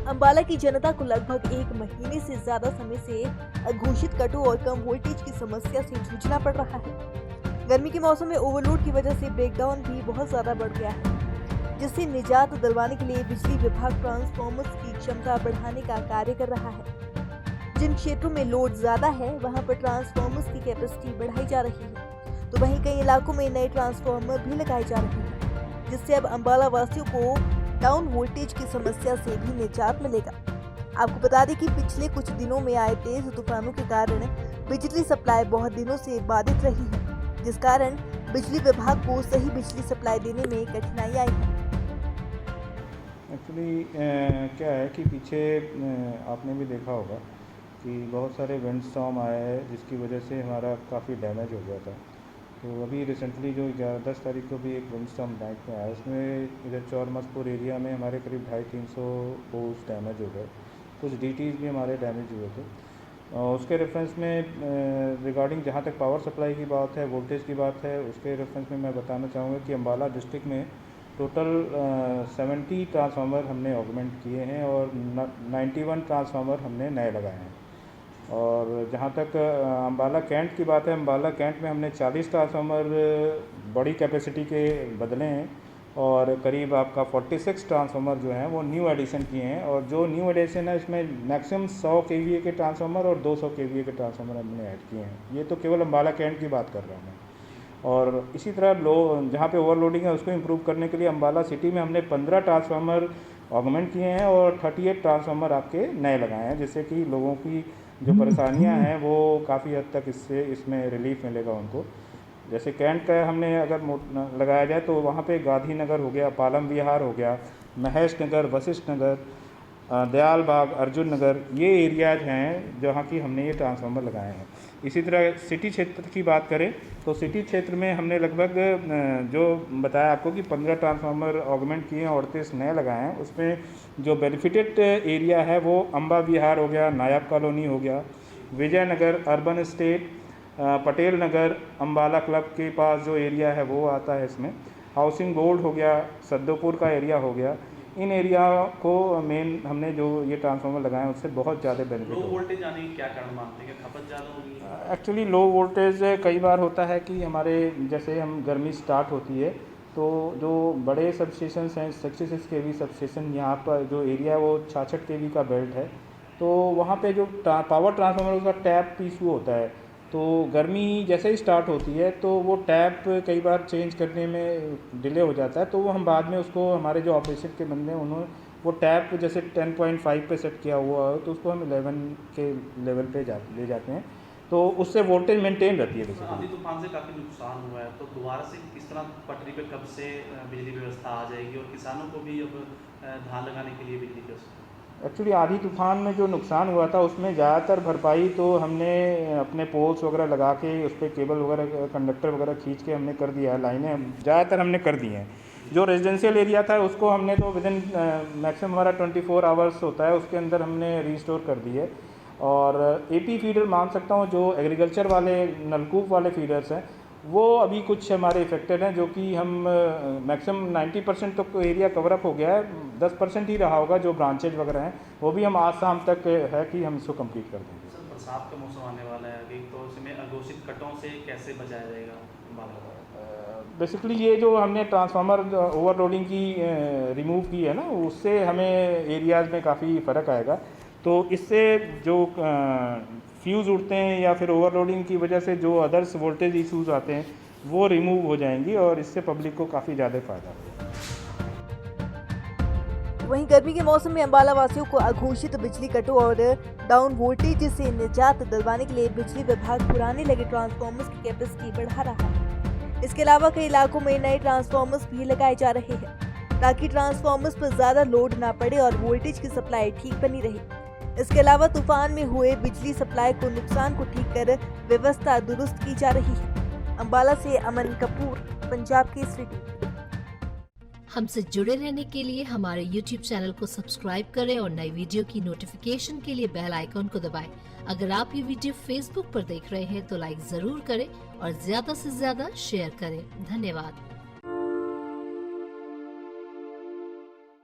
अंबाला की जनता को लगभग 1 महीने से ज्यादा समय से अघोषित कटो और कम वोल्टेज की समस्या से जूझना पड़ रहा है। गर्मी के मौसम में ओवरलोड की वजह से ब्रेकडाउन भी बहुत ज्यादा बढ़ गया है, जिससे निजात दिलवाने के लिए बिजली विभाग ट्रांसफार्मर्स की क्षमता बढ़ाने का कार्य कर रहा है। जिन क्षेत्रों में लोड ज्यादा है वहां पर ट्रांसफार्मर्स की कैपेसिटी बढ़ाई जा रही है, तो वहीं कई इलाकों में नए ट्रांसफार्मर भी लगाए जा रहे हैं, जिससे अब अंबाला वासियों को डाउन वोल्टेज की समस्या से भी निजात मिलेगा। आपको बता दें कि पिछले कुछ दिनों में आए तेज तूफानों के कारण बिजली सप्लाई बहुत दिनों से बाधित रही है, जिस कारण बिजली विभाग को सही बिजली सप्लाई देने में कठिनाई आई है। एक्चुअली क्या है कि पीछे आपने भी देखा होगा कि बहुत सारे विंड स्टॉर्म आए हैं, जिसकी वजह से हमारा काफ़ी डैमेज हो गया था। तो अभी रिसेंटली जो 10 तारीख को भी एक विंड स्टॉर्म नाइट में आया, उसमें इधर चौर मसपुर एरिया में हमारे करीब 250-300 पोल्स डैमेज हो गए। कुछ डीटीज़ भी हमारे डैमेज हुए थे। उसके रेफरेंस में रिगार्डिंग जहाँ तक पावर सप्लाई की बात है, वोल्टेज की बात है, उसके रेफरेंस में मैं बताना चाहूँगा कि अम्बाला डिस्ट्रिक्ट में टोटल 70 ट्रांसफार्मर हमने ऑगमेंट किए हैं और 91 ट्रांसफार्मर हमने नए लगाए हैं। और जहाँ तक अम्बाला कैंट की बात है, अम्बाला कैंट में हमने 40 ट्रांसफार्मर बड़ी कैपेसिटी के बदले हैं और करीब आपका 46 ट्रांसफार्मर जो हैं वो न्यू एडिशन किए हैं। और जो न्यू एडिशन है इसमें मैक्सिमम 100 केवीए के ट्रांसफार्मर और 200 केवीए के ट्रांसफार्मर हमने ऐड किए हैं। ये तो केवल अम्बाला कैंट की बात कर रहा हूँ मैं। और इसी तरह जहाँ पे ओवरलोडिंग है उसको इम्प्रूव करने के लिए अम्बाला सिटी में हमने 15 ट्रांसफार्मर ऑगमेंट किए हैं और 38 ट्रांसफार्मर आपके नए लगाए हैं, जिससे कि लोगों की जो परेशानियां हैं वो काफ़ी हद तक इसमें रिलीफ मिलेगा उनको। जैसे कैंट का हमने अगर लगाया जाए तो वहाँ पे गांधी नगर हो गया, पालम विहार हो गया, महेश नगर, वशिष्ठ नगर, दयाल बाग, अर्जुन नगर, ये एरियाज हैं जहाँ की हमने ये ट्रांसफार्मर लगाए हैं। इसी तरह सिटी क्षेत्र की बात करें तो सिटी क्षेत्र में हमने लगभग जो बताया आपको कि 15 ट्रांसफार्मर ऑगमेंट किए हैं और 38 नए लगाए हैं। उसमें जो बेनिफिटेड एरिया है वो अम्बा विहार हो गया, नायब कॉलोनी हो गया, Vijayanagar, urban state, Patel Nagar, Ambala club के पास जो एरिया है वो आता है इसमें, हाउसिंग बोर्ड हो गया, सद्दोपुर का एरिया हो गया। इन एरिया को मेन हमने जो ये ट्रांसफार्मर लगाए हैं उससे बहुत ज़्यादा बेनिफिट लो वोल्टेज आने की क्या कारण मानते हैं? खपत ज़्यादा होगी? एक्चुअली लो वोल्टेज कई बार होता है कि हमारे जैसे हम गर्मी स्टार्ट होती है तो जो बड़े सब स्टेशन हैं 66 केवी सब स्टेशन, यहाँ पर जो एरिया है वो 66 केवी का बेल्ट है, तो वहाँ पे जो पावर ट्रांसफार्मर का टैप इशू होता है। तो गर्मी जैसे ही स्टार्ट होती है तो वो टैप कई बार चेंज करने में डिले हो जाता है, तो वो हम बाद में उसको हमारे जो ऑपरेशन के बंदे हैं उन्होंने वो टैप जैसे 10.5 पे सेट किया हुआ हो तो उसको हम 11 के लेवल पे ले जाते हैं, तो उससे वोल्टेज मेंटेन रहती है। आंधी तूफान से काफ़ी नुकसान हुआ है, तो दोबारा से किस तरह पटरी पे कब से बिजली व्यवस्था आ जाएगी और किसानों को भी अब धान लगाने के लिए बिजली की? एक्चुअली आधी तूफान में जो नुकसान हुआ था उसमें ज़्यादातर भरपाई तो हमने अपने पोल्स वगैरह लगा के उस पर केबल वगैरह कंडक्टर वगैरह खींच के हमने कर दिया है, लाइनें ज़्यादातर हमने कर दी हैं। जो रेजिडेंशियल एरिया था उसको हमने तो विदिन मैक्सिमम हमारा 24 आवर्स होता है उसके अंदर हमने रिस्टोर कर दी है। और एपी फीडर मान सकता हूँ जो एग्रीकल्चर वाले नलकूप वाले फीडर्स हैं वो अभी कुछ हमारे इफेक्टेड हैं, जो कि हम मैक्सिमम 90% तक तो एरिया कवरअप हो गया है, 10% ही रहा होगा जो ब्रांचेज वगैरह हैं, वो भी हम आज शाम तक है कि हम इसको कंप्लीट कर देंगे। सर बरसात का मौसम आने वाला है अभी, तो इसमें अघोषित कटों से कैसे बचाया जाएगा? बेसिकली ये जो हमने ट्रांसफार्मर ओवरलोडिंग की रिमूव की है ना, उससे हमें एरियाज़ में काफ़ी फ़र्क आएगा। तो इससे जो फ्यूज़ उड़ते हैं या फिर ओवरलोडिंग की वजह से जो अदर्स वोल्टेज इश्यूज़ आते हैं वो रिमूव हो जाएंगी और इससे पब्लिक को काफ़ी ज़्यादा फ़ायदा होगा। वहीं गर्मी के मौसम में अंबाला वासियों को अघोषित बिजली कटो और डाउन वोल्टेज से निजात दिलवाने के लिए बिजली विभाग पुराने लगे ट्रांसफार्मर्स की कैपेसिटी बढ़ा रहा है। इसके अलावा कई इलाकों में नए ट्रांसफार्मर्स भी लगाए जा रहे हैं ताकि ट्रांसफार्मर्स पर ज्यादा लोड न पड़े और वोल्टेज की सप्लाई ठीक बनी रहे। इसके अलावा तूफान में हुए बिजली सप्लाई को नुकसान को ठीक कर व्यवस्था दुरुस्त की जा रही है। अंबाला से अमन कपूर, पंजाब केसरी टीवी। हमसे जुड़े रहने के लिए हमारे YouTube चैनल को सब्सक्राइब करें और नई वीडियो की नोटिफिकेशन के लिए बेल आइकॉन को दबाएं। अगर आप ये वीडियो Facebook पर देख रहे हैं तो लाइक जरूर करें और ज्यादा से ज्यादा शेयर करें। धन्यवाद।